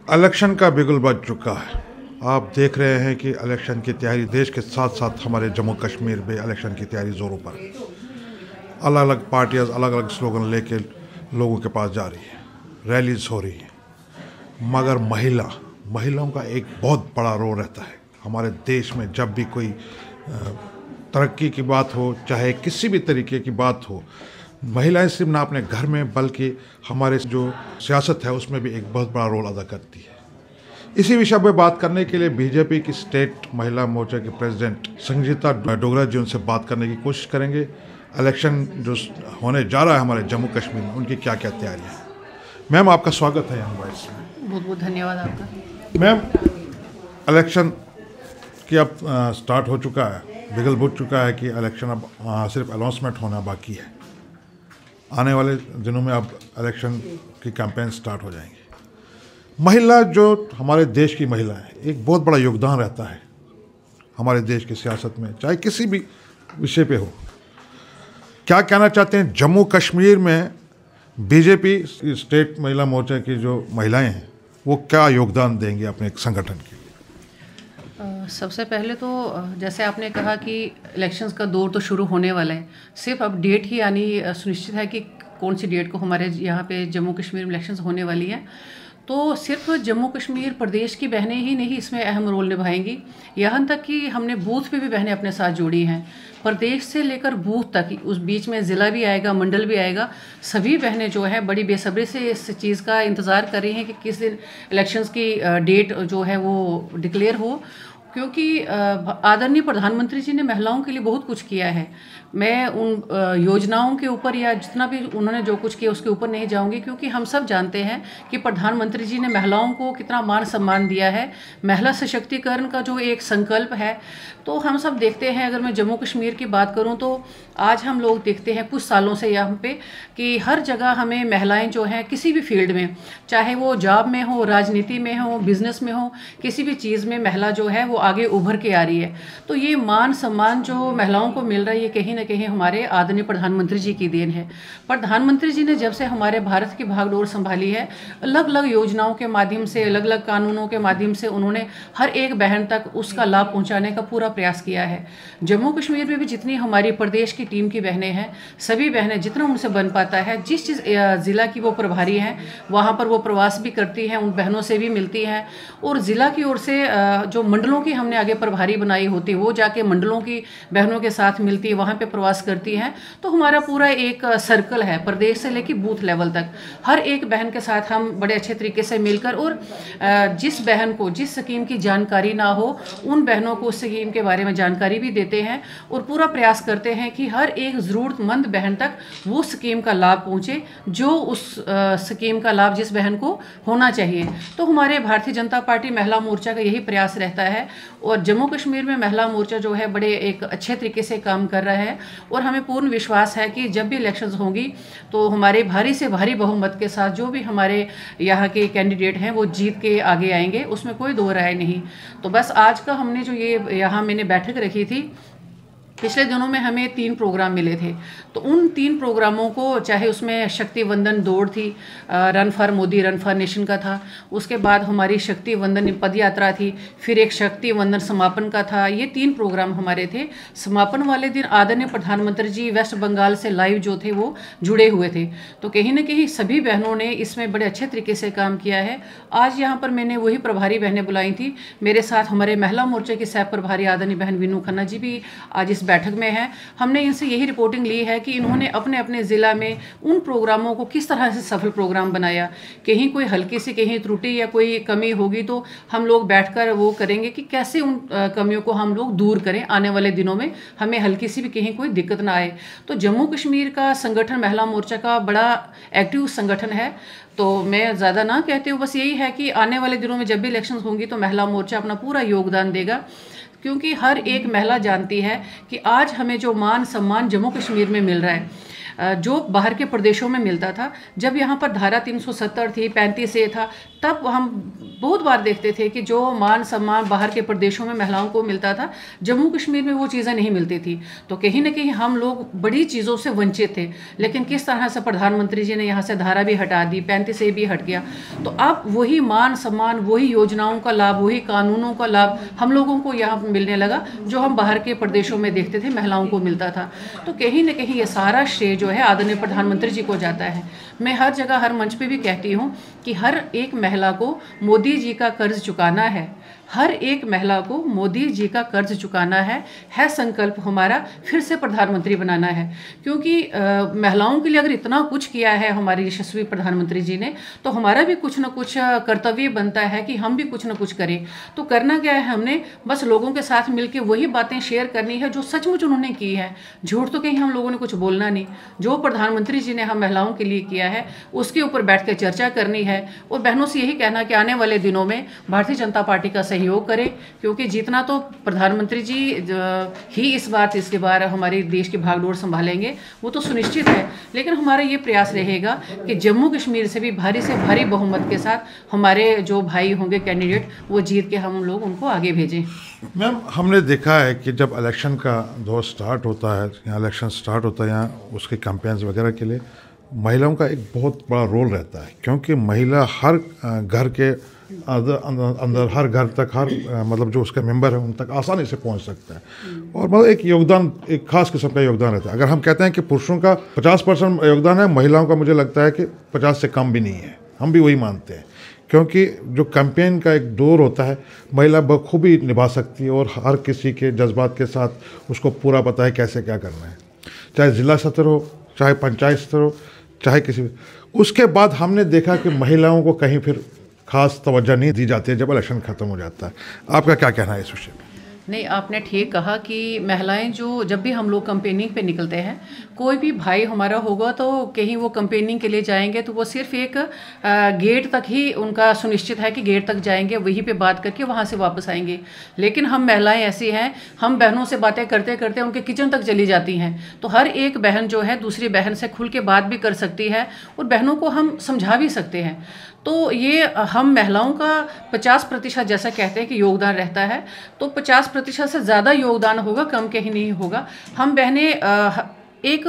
Election का बिगुल बज चुका है। आप देख रहे हैं कि इलेक्शन की तैयारी देश के साथ साथ हमारे जम्मू कश्मीर में इलेक्शन की तैयारी ज़ोरों पर है। अलग अलग पार्टियां अलग अलग स्लोगन लेके लोगों के पास जा रही है, रैलीज हो रही है, मगर महिलाओं का एक बहुत बड़ा रोल रहता है हमारे देश में। जब भी कोई तरक्की की बात हो, चाहे किसी भी तरीके की बात हो, महिलाएं सिर्फ ना अपने घर में बल्कि हमारे जो सियासत है उसमें भी एक बहुत बड़ा रोल अदा करती है। इसी विषय पर बात करने के लिए बीजेपी की स्टेट महिला मोर्चा के प्रेसिडेंट संगीता डोगरा जी उनसे बात करने की कोशिश करेंगे। इलेक्शन जो होने जा रहा है हमारे जम्मू कश्मीर में, उनकी क्या क्या तैयारियां हैं। मैम, आपका स्वागत है यहाँ वॉइस में। बहुत बहुत धन्यवाद आपका। मैम, इलेक्शन की अब स्टार्ट हो चुका है, बिगल बुझ चुका है कि इलेक्शन अब सिर्फ अनाउंसमेंट होना बाकी है। आने वाले दिनों में अब इलेक्शन की कैंपेन स्टार्ट हो जाएंगी। महिला जो हमारे देश की महिला है, एक बहुत बड़ा योगदान रहता है हमारे देश की सियासत में, चाहे किसी भी विषय पे हो। क्या कहना चाहते हैं जम्मू कश्मीर में बीजेपी स्टेट महिला मोर्चा की जो महिलाएं हैं वो क्या योगदान देंगे अपने संगठन के लिए? सबसे पहले तो जैसे आपने कहा कि इलेक्शंस का दौर तो शुरू होने वाला है, सिर्फ अब डेट ही आनी सुनिश्चित है कि कौन सी डेट को हमारे यहाँ पे जम्मू कश्मीर में इलेक्शंस होने वाली हैं। तो सिर्फ जम्मू कश्मीर प्रदेश की बहनें ही नहीं इसमें अहम रोल निभाएंगी, यहाँ तक कि हमने बूथ पे भी बहनें अपने साथ जोड़ी हैं। प्रदेश से लेकर बूथ तक, उस बीच में ज़िला भी आएगा, मंडल भी आएगा। सभी बहनें जो हैं बड़ी बेसब्री से इस चीज़ का इंतज़ार कर रही हैं कि किस दिन इलेक्शंस की डेट जो है वो डिक्लेयर हो, क्योंकि आदरणीय प्रधानमंत्री जी ने महिलाओं के लिए बहुत कुछ किया है। मैं उन योजनाओं के ऊपर या जितना भी उन्होंने जो कुछ किया उसके ऊपर नहीं जाऊंगी, क्योंकि हम सब जानते हैं कि प्रधानमंत्री जी ने महिलाओं को कितना मान सम्मान दिया है। महिला सशक्तिकरण का जो एक संकल्प है, तो हम सब देखते हैं। अगर मैं जम्मू कश्मीर की बात करूं तो आज हम लोग देखते हैं कुछ सालों से यहाँ पे कि हर जगह हमें महिलाएं जो हैं किसी भी फील्ड में, चाहे वो जॉब में हो, राजनीति में हो, बिजनेस में हो, किसी भी चीज़ में महिला जो है वो आगे उभर के आ रही है। तो ये मान सम्मान जो महिलाओं को मिल रहा है, ये कहीं ना कहीं हमारे आदरणीय प्रधानमंत्री जी की देन है। प्रधानमंत्री जी ने जब से हमारे भारत की भागडोर संभाली है, अलग अलग योजनाओं के माध्यम से, अलग अलग कानूनों के माध्यम से उन्होंने हर एक बहन तक उसका लाभ पहुंचाने का पूरा प्रयास किया है। जम्मू कश्मीर में भी जितनी हमारी प्रदेश की टीम की बहनें हैं, सभी बहनें जितना उनसे बन पाता है, जिस ज़िला की वो प्रभारी हैं वहाँ पर वो प्रवास भी करती हैं, उन बहनों से भी मिलती हैं। और ज़िला की ओर से जो मंडलों की हमने आगे प्रभारी बनाई होती है, वो जाके मंडलों की बहनों के साथ मिलती है, वहाँ पे प्रवास करती हैं। तो हमारा पूरा एक सर्कल है, प्रदेश से लेकर बूथ लेवल तक हर एक बहन के साथ हम बड़े अच्छे तरीके से मिलकर, और जिस बहन को जिस स्कीम की जानकारी ना हो, उन बहनों को उस स्कीम के बारे में जानकारी भी देते हैं और पूरा प्रयास करते हैं कि हर एक ज़रूरतमंद बहन तक वो स्कीम का लाभ पहुँचे, जो उस स्कीम का लाभ जिस बहन को होना चाहिए। तो हमारे भारतीय जनता पार्टी महिला मोर्चा का यही प्रयास रहता है। और जम्मू कश्मीर में महिला मोर्चा जो है बड़े एक अच्छे तरीके से काम कर रहा है, और हमें पूर्ण विश्वास है कि जब भी इलेक्शंस होंगी तो हमारे भारी से भारी बहुमत के साथ जो भी हमारे यहाँ के कैंडिडेट हैं वो जीत के आगे आएंगे, उसमें कोई दो राय नहीं। तो बस आज का हमने जो ये यहाँ मैंने बैठक रखी थी, पिछले दिनों में हमें 3 प्रोग्राम मिले थे। तो उन 3 प्रोग्रामों को, चाहे उसमें शक्ति वंदन दौड़ थी, run for Modi, run for nation का था, उसके बाद हमारी शक्ति वंदन पद यात्रा थी, फिर एक शक्ति वंदन समापन का था। ये 3 प्रोग्राम हमारे थे। समापन वाले दिन आदरणीय प्रधानमंत्री जी वेस्ट बंगाल से लाइव जो थे वो जुड़े हुए थे। तो कहीं ना कहीं सभी बहनों ने इसमें बड़े अच्छे तरीके से काम किया है। आज यहाँ पर मैंने वही प्रभारी बहनें बुलाई थी, मेरे साथ हमारे महिला मोर्चे की सह प्रभारी आदरणीय बहन वीनू खन्ना जी भी आज इस बैठक में है। हमने इनसे यही रिपोर्टिंग ली है कि इन्होंने अपने अपने ज़िला में उन प्रोग्रामों को किस तरह से सफल प्रोग्राम बनाया। कहीं कोई हल्की सी कहीं त्रुटि या कोई कमी होगी तो हम लोग बैठकर वो करेंगे कि कैसे उन कमियों को हम लोग दूर करें, आने वाले दिनों में हमें हल्की सी भी कहीं कोई दिक्कत ना आए। तो जम्मू कश्मीर का संगठन महिला मोर्चा का बड़ा एक्टिव संगठन है। तो मैं ज़्यादा ना कहती हूँ, बस यही है कि आने वाले दिनों में जब भी इलेक्शन होंगी तो महिला मोर्चा अपना पूरा योगदान देगा, क्योंकि हर एक महिला जानती है कि आज हमें जो मान सम्मान जम्मू कश्मीर में मिल रहा है, जो बाहर के प्रदेशों में मिलता था। जब यहाँ पर धारा 370 थी, 35A था, तब हम बहुत बार देखते थे कि जो मान सम्मान बाहर के प्रदेशों में महिलाओं को मिलता था, जम्मू कश्मीर में वो चीज़ें नहीं मिलती थी। तो कहीं ना कहीं हम लोग बड़ी चीज़ों से वंचित थे। लेकिन किस तरह से प्रधानमंत्री जी ने यहाँ से धारा भी हटा दी, 35A भी हट गया, तो अब वही मान सम्मान, वही योजनाओं का लाभ, वही कानूनों का लाभ हम लोगों को यहाँ मिलने लगा जो हम बाहर के प्रदेशों में देखते थे महिलाओं को मिलता था। तो कहीं ना कहीं ये सारा श्रेय जो है आदरणीय प्रधानमंत्री जी को जाता है। मैं हर जगह, हर मंच पे भी कहती हूँ कि हर एक महिला को मोदी जी का कर्ज चुकाना है। हर एक महिला को मोदी जी का कर्ज चुकाना है संकल्प हमारा, फिर से प्रधानमंत्री बनाना है। क्योंकि महिलाओं के लिए अगर इतना कुछ किया है हमारे यशस्वी प्रधानमंत्री जी ने, तो हमारा भी कुछ ना कुछ कर्तव्य बनता है कि हम भी कुछ ना कुछ करें। तो करना क्या है, हमने बस लोगों के साथ मिलकर वही बातें शेयर करनी है जो सचमुच उन्होंने की है। झूठ तो कहीं हम लोगों ने कुछ बोलना नहीं। जो प्रधानमंत्री जी ने हम महिलाओं के लिए किया है उसके ऊपर बैठ कर चर्चा करनी है। और बहनों से यही कहना कि आने वाले दिनों में भारतीय जनता पार्टी का सहयोग करें, क्योंकि जीतना तो प्रधानमंत्री जी ही इस बार तीसरी बार हमारे देश की भागदौड़ संभालेंगे, वो तो सुनिश्चित है। लेकिन हमारा ये प्रयास रहेगा कि जम्मू कश्मीर से भी भारी से भारी बहुमत के साथ हमारे जो भाई होंगे कैंडिडेट, वो जीत के हम लोग उनको आगे भेजें। मैम, हमने देखा है कि जब इलेक्शन का दौर स्टार्ट होता है, यहाँ इलेक्शन स्टार्ट होता है, यहाँ उसके कैंपेन्स वगैरह के लिए महिलाओं का एक बहुत बड़ा रोल रहता है। क्योंकि महिला हर घर के अंदर हर घर तक, हर मतलब जो उसके मेंबर है उन तक आसानी से पहुंच सकता है। और मतलब एक योगदान, एक खास किस्म का योगदान रहता है। अगर हम कहते हैं कि पुरुषों का 50% योगदान है, महिलाओं का मुझे लगता है कि 50 से कम भी नहीं है। हम भी वही मानते हैं। क्योंकि जो कैंपेन का एक दौर होता है, महिला बखूबी निभा सकती है और हर किसी के जज्बात के साथ उसको पूरा पता है कैसे क्या करना है, चाहे ज़िला स्तर हो, चाहे पंचायत स्तर हो, चाहे किसी भी। उसके बाद हमने देखा कि महिलाओं को कहीं फिर खास तवज्जो नहीं दी जाती है जब इलेक्शन ख़त्म हो जाता है। आपका क्या कहना है इस विषय में? नहीं, आपने ठीक कहा कि महिलाएं जो जब भी हम लोग कैंपेनिंग पे निकलते हैं, कोई भी भाई हमारा होगा तो कहीं वो कैंपेनिंग के लिए जाएंगे तो वो सिर्फ एक गेट तक ही उनका सुनिश्चित है कि गेट तक जाएंगे, वहीं पे बात करके वहाँ से वापस आएंगे। लेकिन हम महिलाएं ऐसी हैं, हम बहनों से बातें करते करते उनके किचन तक चली जाती हैं। तो हर एक बहन जो है दूसरी बहन से खुल के बात भी कर सकती है और बहनों को हम समझा भी सकते हैं। तो ये हम महिलाओं का 50% जैसा कहते हैं कि योगदान रहता है, तो 50% से ज़्यादा योगदान होगा, कम कहीं नहीं होगा। हम बहनें एक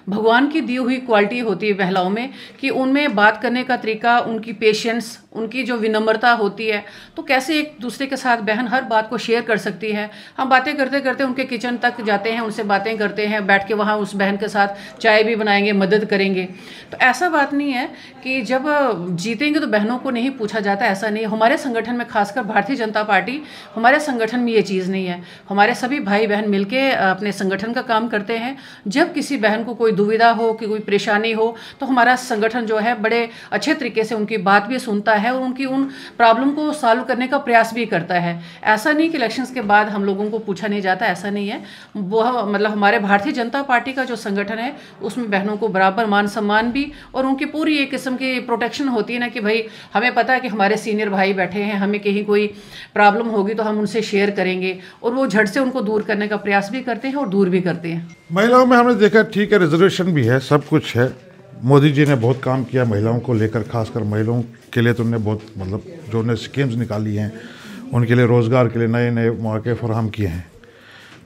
भगवान की दी हुई क्वालिटी होती है महिलाओं में कि उनमें बात करने का तरीका, उनकी पेशेंस, उनकी जो विनम्रता होती है, तो कैसे एक दूसरे के साथ बहन हर बात को शेयर कर सकती है। हम बातें करते करते उनके किचन तक जाते हैं, उनसे बातें करते हैं, बैठ के वहाँ उस बहन के साथ चाय भी बनाएंगे, मदद करेंगे। तो ऐसा बात नहीं है कि जब जीतेंगे तो बहनों को नहीं पूछा जाता, ऐसा नहीं है। हमारे संगठन में, खासकर भारतीय जनता पार्टी, हमारे संगठन में ये चीज़ नहीं है। हमारे सभी भाई बहन मिलके अपने संगठन का काम करते हैं। जब किसी बहन को कोई दुविधा हो, कि कोई परेशानी हो, तो हमारा संगठन जो है बड़े अच्छे तरीके से उनकी बात भी सुनता है और उनकी उन प्रॉब्लम को सॉल्व करने का प्रयास भी करता है। ऐसा नहीं कि इलेक्शंस के बाद हम लोगों को पूछा नहीं जाता, ऐसा नहीं है। वो मतलब हमारे भारतीय जनता पार्टी का जो संगठन है उसमें बहनों को बराबर मान सम्मान भी और उनकी पूरी एक किस्म की प्रोटेक्शन होती है ना, कि भाई हमें पता है कि हमारे सीनियर भाई बैठे हैं, हमें कहीं कोई प्रॉब्लम होगी तो हम उनसे शेयर करेंगे, और वो झट से उनको दूर करने का प्रयास भी करते हैं और दूर भी करते हैं। महिलाओं में हमने देखा, ठीक है, रिजर्वेशन भी है, सब कुछ है। मोदी जी ने बहुत काम किया महिलाओं को लेकर, खासकर महिलाओं के लिए तो उन्होंने बहुत मतलब जो उन्हें स्कीम्स निकाली हैं, उनके लिए रोज़गार के लिए नए नए मौके फराहम किए हैं।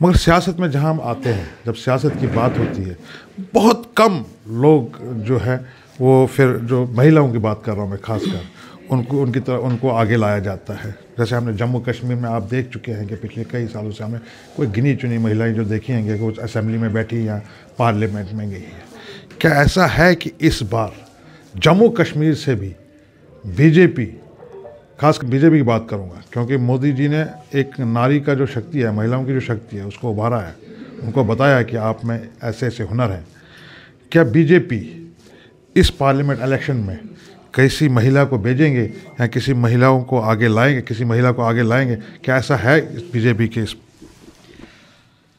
मगर सियासत में जहाँ हम आते हैं, जब सियासत की बात होती है, बहुत कम लोग जो है वो फिर जो महिलाओं की बात कर रहा हूँ मैं खासकर, उनको आगे लाया जाता है। जैसे हमने जम्मू कश्मीर में आप देख चुके हैं कि पिछले कई सालों से हमने कोई गिनी चुनी महिलाएं जो देखी हैं कि वो असेंबली में बैठी या पार्लियामेंट में गई है। क्या ऐसा है कि इस बार जम्मू कश्मीर से भी बीजेपी, खासकर बीजेपी की बात करूंगा, क्योंकि मोदी जी ने एक नारी का जो शक्ति है, महिलाओं की जो शक्ति है, उसको उभारा है, उनको बताया कि आप में ऐसे ऐसे हुनर हैं। क्या बीजेपी इस पार्लियामेंट इलेक्शन में किसी महिला को भेजेंगे या किसी महिलाओं को आगे लाएंगे, किसी महिला को आगे लाएंगे? क्या ऐसा है बीजेपी के इस?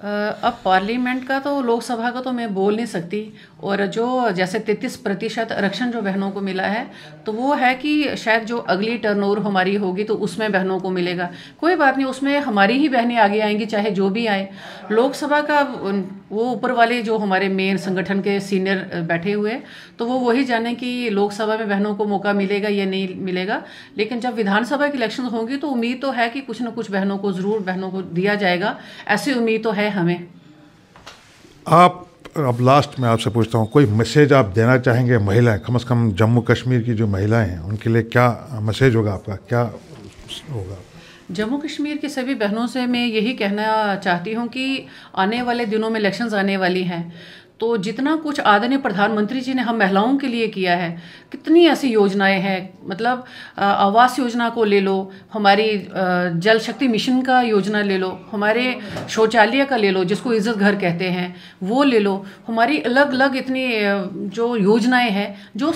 अब पार्लियामेंट का तो लोकसभा का तो मैं बोल नहीं सकती। और जो जैसे 33% आरक्षण जो बहनों को मिला है, तो वो है कि शायद जो अगली टर्नओवर हमारी होगी तो उसमें बहनों को मिलेगा। कोई बात नहीं, उसमें हमारी ही बहनें आगे आएंगी, चाहे जो भी आए। लोकसभा का वो ऊपर वाले जो हमारे मेन संगठन के सीनियर बैठे हुए, तो वो वही जाने कि लोकसभा में बहनों को मौका मिलेगा या नहीं मिलेगा। लेकिन जब विधानसभा की इलेक्शन होंगी तो उम्मीद तो है कि कुछ ना कुछ बहनों को ज़रूर बहनों को दिया जाएगा, ऐसी उम्मीद तो है हमें। आप अब लास्ट में आपसे पूछता हूँ, कोई मैसेज आप देना चाहेंगे महिलाएं, कम से कम जम्मू कश्मीर की जो महिलाएं हैं उनके लिए क्या मैसेज होगा आपका, क्या होगा? जम्मू कश्मीर की सभी बहनों से मैं यही कहना चाहती हूँ कि आने वाले दिनों में इलेक्शंस आने वाली हैं, तो जितना कुछ आदरणीय प्रधानमंत्री जी ने हम महिलाओं के लिए किया है, कितनी ऐसी योजनाएं हैं, मतलब आवास योजना को ले लो, हमारी जल शक्ति मिशन का योजना ले लो, हमारे शौचालय का ले लो जिसको इज्जत घर कहते हैं वो ले लो, हमारी अलग अलग इतनी जो योजनाएं हैं जो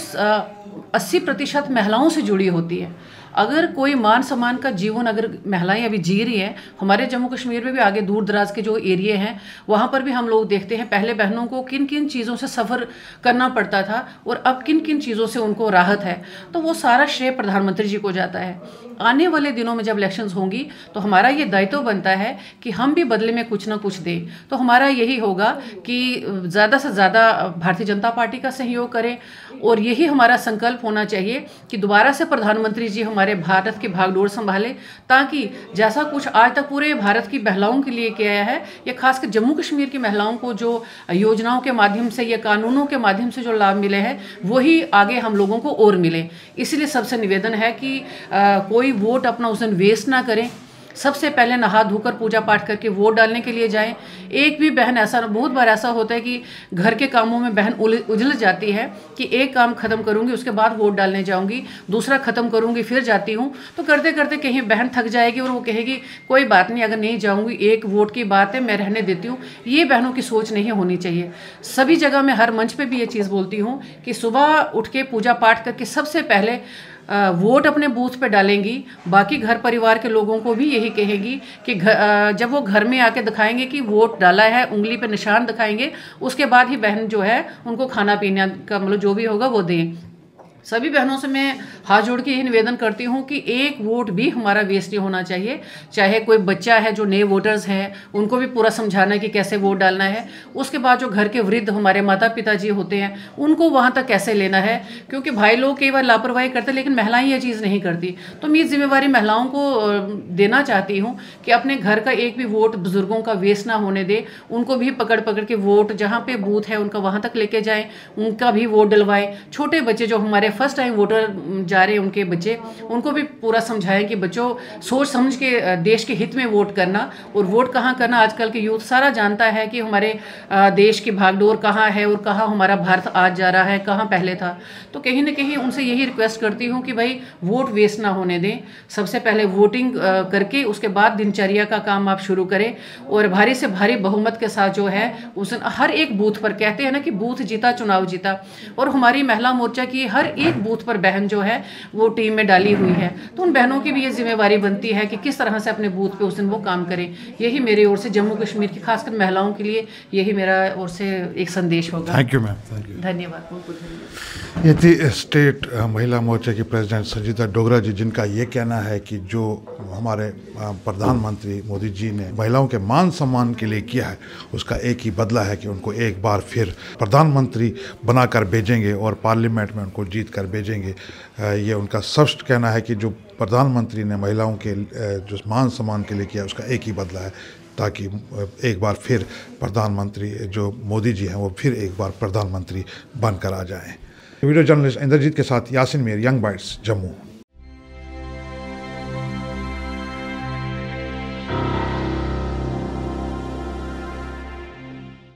80% महिलाओं से जुड़ी होती है। अगर कोई मान सम्मान का जीवन अगर महिलाएं अभी जी रही हैं, हमारे जम्मू कश्मीर में भी आगे दूर दराज के जो एरिया हैं वहाँ पर भी हम लोग देखते हैं पहले बहनों को किन किन चीज़ों से सफ़र करना पड़ता था और अब किन किन चीज़ों से उनको राहत है, तो वो सारा श्रेय प्रधानमंत्री जी को जाता है। आने वाले दिनों में जब इलेक्शंस होंगी तो हमारा ये दायित्व बनता है कि हम भी बदले में कुछ ना कुछ दें। तो हमारा यही होगा कि ज़्यादा से ज़्यादा भारतीय जनता पार्टी का सहयोग करें और यही हमारा संकल्प होना चाहिए कि दोबारा से प्रधानमंत्री जी हमारे भारत की भागडोर संभाले, ताकि जैसा कुछ आज तक पूरे भारत की महिलाओं के लिए किया है या खासकर जम्मू कश्मीर की महिलाओं को जो योजनाओं के माध्यम से या कानूनों के माध्यम से जो लाभ मिले हैं वही आगे हम लोगों को और मिले। इसलिए सबसे निवेदन है कि कोई वोट अपना उस दिन वेस्ट ना करें, सबसे पहले नहा धोकर पूजा पाठ करके वोट डालने के लिए जाएं। एक भी बहन ऐसा, बहुत बार ऐसा होता है कि घर के कामों में बहन उलझ जाती है कि एक काम खत्म करूंगी उसके बाद वोट डालने जाऊंगी, दूसरा खत्म करूंगी फिर जाती हूं, तो करते करते कहीं बहन थक जाएगी और वो कहेगी कोई बात नहीं, अगर नहीं जाऊंगी एक वोट की बात है मैं रहने देती हूँ। ये बहनों की सोच नहीं होनी चाहिए। सभी जगह मैं हर मंच पर भी ये चीज़ बोलती हूँ कि सुबह उठ के पूजा पाठ करके सबसे पहले वोट अपने बूथ पे डालेंगी, बाकी घर परिवार के लोगों को भी यही कहेगी कि जब वो घर में आके दिखाएंगे कि वोट डाला है, उंगली पे निशान दिखाएंगे, उसके बाद ही बहन जो है उनको खाना पीना का मतलब जो भी होगा वो दें। सभी बहनों से मैं हाथ जोड़ के यही निवेदन करती हूँ कि एक वोट भी हमारा वेस्ट नहीं होना चाहिए। चाहे कोई बच्चा है जो नए वोटर्स हैं उनको भी पूरा समझाना है कि कैसे वोट डालना है। उसके बाद जो घर के वृद्ध हमारे माता पिता जी होते हैं उनको वहाँ तक कैसे लेना है, क्योंकि भाई लोग कई बार लापरवाही करते लेकिन महिलाएं ये चीज़ नहीं करती। तो मैं जिम्मेवारी महिलाओं को देना चाहती हूँ कि अपने घर का एक भी वोट बुजुर्गों का वेस्ट ना होने दे, उनको भी पकड़ पकड़ के वोट जहाँ पे बूथ है उनका वहाँ तक लेके जाएँ, उनका भी वोट डलवाएं। छोटे बच्चे जो हमारे फर्स्ट टाइम वोटर जा रहे हैं उनके बच्चे, उनको भी पूरा समझाएं कि बच्चों सोच समझ के देश के हित में वोट करना। और वोट कहाँ करना आजकल के यूथ सारा जानता है कि हमारे देश की भागदौड़ कहाँ है और कहाँ हमारा भारत आज जा रहा है, कहाँ पहले था। तो कहीं ना कहीं उनसे यही रिक्वेस्ट करती हूँ कि भाई वोट वेस्ट ना होने दें, सबसे पहले वोटिंग करके उसके बाद दिनचर्या का काम आप शुरू करें। और भारी से भारी बहुमत के साथ जो है उस हर एक बूथ पर, कहते हैं ना कि बूथ जीता चुनाव जीता, और हमारी महिला मोर्चा की हर एक बूथ पर बहन जो है वो टीम में डाली हुई है। तो उन बहनों की भी ये जिम्मेवारी बनती है कि किस तरह से अपने बूथ पे उस दिन वो काम करें। यही मेरी ओर से जम्मू कश्मीर की खासकर महिलाओं के लिए यही मेरा ओर से एक संदेश होगा। Thank you ma'am, thank you. धन्यवाद, बहुत बहुत धन्यवाद। ये थी स्टेट महिला मोर्चा की प्रेसिडेंट संजीता डोगरा जी, जिनका ये कहना है कि जो हमारे प्रधानमंत्री मोदी जी ने महिलाओं के मान सम्मान के लिए किया है उसका एक ही बदला है कि उनको एक बार फिर प्रधानमंत्री बनाकर भेजेंगे और पार्लियामेंट में उनको जीत कर भेजेंगे। ये उनका स्पष्ट कहना है कि जो प्रधानमंत्री ने महिलाओं के जो मान सम्मान के लिए किया उसका एक ही बदला है, ताकि एक बार फिर प्रधानमंत्री जो मोदी जी हैं वो फिर एक बार प्रधानमंत्री बनकर आ जाएं। वीडियो जर्नलिस्ट इंद्रजीत के साथ यासिन मीर, यंग बाइट्स, जम्मू।